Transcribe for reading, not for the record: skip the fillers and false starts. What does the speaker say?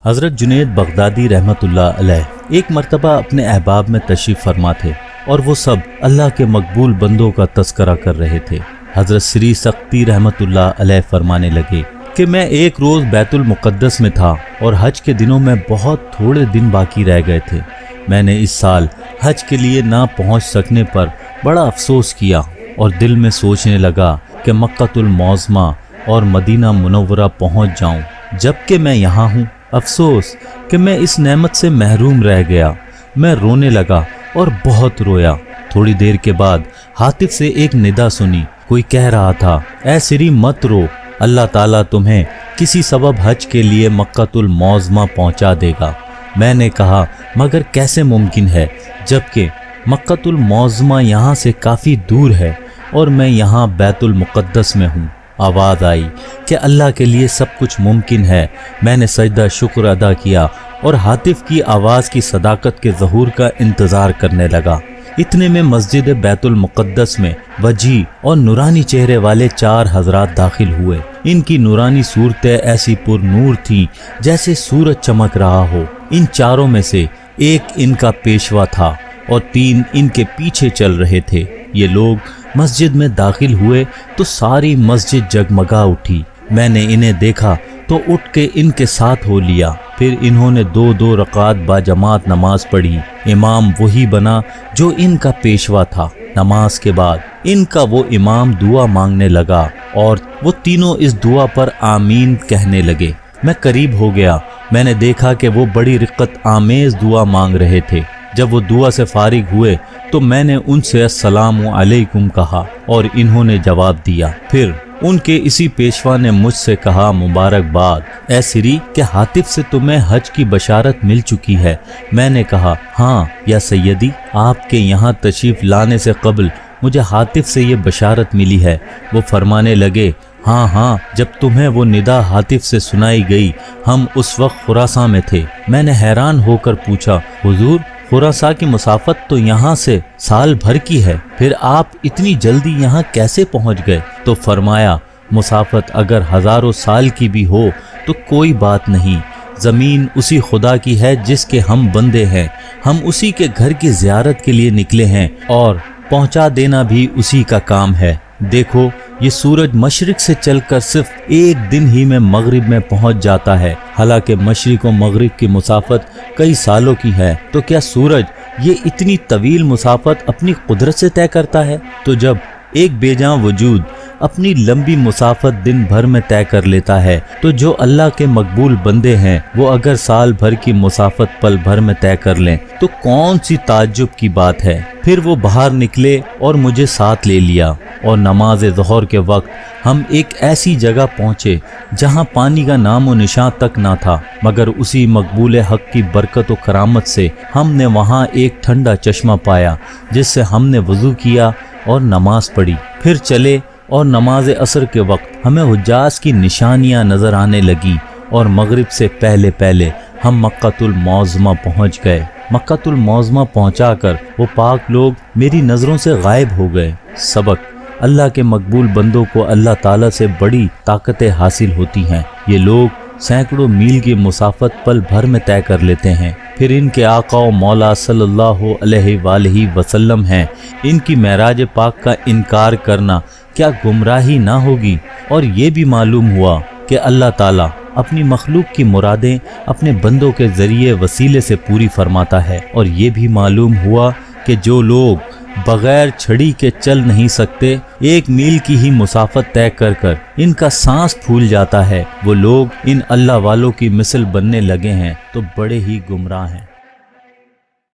हज़रत जुनैद बगदादी रहमतुल्लाह अलैह एक मर्तबा अपने अहबाब में तशरीफ़ फरमा थे और वो सब अल्लाह के मकबूल बंदों का तज़किरा कर रहे थे। हज़रत श्री सख्ती रहमतुल्लाह अलैह फरमाने लगे कि मैं एक रोज़ बैतुल मुक़द्दस में था और हज के दिनों में बहुत थोड़े दिन बाकी रह गए थे। मैंने इस साल हज के लिए ना पहुँच सकने पर बड़ा अफसोस किया और दिल में सोचने लगा कि मक्कातुल मौज़मा और मदीना मुनव्वरा पहुँच जाऊँ, जबकि मैं यहाँ हूँ। अफसोस कि मैं इस नेमत से महरूम रह गया। मैं रोने लगा और बहुत रोया। थोड़ी देर के बाद हातिफ से एक निदा सुनी। कोई कह रहा था, ऐ सिरी मत रो, अल्लाह ताला तुम्हें किसी सबब हज के लिए मक्कातुल मौज़मा पहुंचा देगा। मैंने कहा, मगर कैसे मुमकिन है, जबकि मक्कातुल मौज़मा यहाँ से काफ़ी दूर है और मैं यहाँ बैतुल मुक़द्दस में हूँ। आवाज़ आई कि अल्लाह के लिए सब कुछ मुमकिन है। मैंने सजदा शुक्र अदा किया और हातिफ की आवाज़ की सदाकत के ज़हूर का इंतज़ार करने लगा। इतने में मस्जिद बैतुल मुक़द्दस में वजी और नूरानी चेहरे वाले 4 हज़रात दाखिल हुए। इनकी नूरानी सूरतें ऐसी पुरनूर थीं जैसे सूरज चमक रहा हो। इन चारों में से एक इनका पेशवा था और 3 इनके पीछे चल रहे थे। ये लोग मस्जिद में दाखिल हुए तो सारी मस्जिद जगमगा उठी। मैंने इन्हें देखा तो उठ के इनके साथ हो लिया। फिर इन्होंने 2-2 रकात बाजमात नमाज पढ़ी। इमाम वही बना जो इनका पेशवा था। नमाज के बाद इनका वो इमाम दुआ मांगने लगा और वो तीनों इस दुआ पर आमीन कहने लगे। मैं करीब हो गया। मैंने देखा कि वो बड़ी रिक्कत आमेज दुआ मांग रहे थे। जब वो दुआ से फारिग हुए तो मैंने उनसे अस्सलामु अलैकुम कहा और इन्होंने जवाब दिया। फिर उनके इसी पेशवा ने मुझसे कहा, मुबारकबाद ऐ सिरी कि हातिफ से तुम्हें हज की बशारत मिल चुकी है। मैंने कहा, हाँ या सैयदी, आपके यहाँ तशरीफ़ लाने से कबल मुझे हातिफ से ये बशारत मिली है। वो फरमाने लगे, हाँ, जब तुम्हें वो निदा हातिफ से सुनाई गई हम उस वक्त खुरासां में थे। मैंने हैरान होकर पूछा, हुजूर खुरासा की मुसाफत तो यहाँ से साल भर की है, फिर आप इतनी जल्दी यहाँ कैसे पहुँच गए? तो फरमाया, मुसाफत अगर हज़ारों साल की भी हो तो कोई बात नहीं। ज़मीन उसी खुदा की है जिसके हम बंदे हैं। हम उसी के घर की ज़ियारत के लिए निकले हैं और पहुँचा देना भी उसी का काम है। देखो, ये सूरज मशरिक से चलकर सिर्फ एक दिन ही में मगरिब में पहुंच जाता है। हालांकि मशरिक और मगरिब की मुसाफत कई सालों की है, तो क्या सूरज ये इतनी तवील मुसाफत अपनी कुदरत से तय करता है? तो जब एक बेजां वजूद अपनी लंबी मुसाफत दिन भर में तय कर लेता है, तो जो अल्लाह के मकबूल बंदे हैं वो अगर साल भर की मुसाफत पल भर में तय कर लें तो कौन सी ताज्जुब की बात है। फिर वो बाहर निकले और मुझे साथ ले लिया और नमाज ज़ोहर के वक्त हम एक ऐसी जगह पहुँचे जहाँ पानी का नामो निशान तक ना था, मगर उसी मकबूल हक की बरकत व करामत से हमने वहाँ एक ठंडा चश्मा पाया जिससे हमने वज़ू किया और नमाज पढ़ी। फिर चले और नमाज असर के वक्त हमें हुज्जाज की निशानियां नज़र आने लगी और मगरिब से पहले पहले हम मक्कातुल मौज़मा पहुंच गए। मक्कातुल मौज़मा पहुंचाकर वो पाक लोग मेरी नज़रों से गायब हो गए। सबक, अल्लाह के मकबूल बंदों को अल्लाह ताला से बड़ी ताकतें हासिल होती हैं। ये लोग सैकड़ों मील की मुसाफत पल भर में तय कर लेते हैं। फिर इनके आका व मौला सल्लल्लाहु अलैहि वसल्लम हैं। इनकी मेराज पाक का इनकार करना क्या गुमराही ना होगी? और ये भी मालूम हुआ कि अल्लाह ताला अपनी मखलूक की मुरादें अपने बंदों के ज़रिए वसीले से पूरी फरमाता है। और ये भी मालूम हुआ कि जो लोग बगैर छड़ी के चल नहीं सकते, 1 मील की ही मुसाफत तय कर इनका सांस फूल जाता है, वो लोग इन अल्लाह वालों की मिसल बनने लगे हैं तो बड़े ही गुमराह हैं।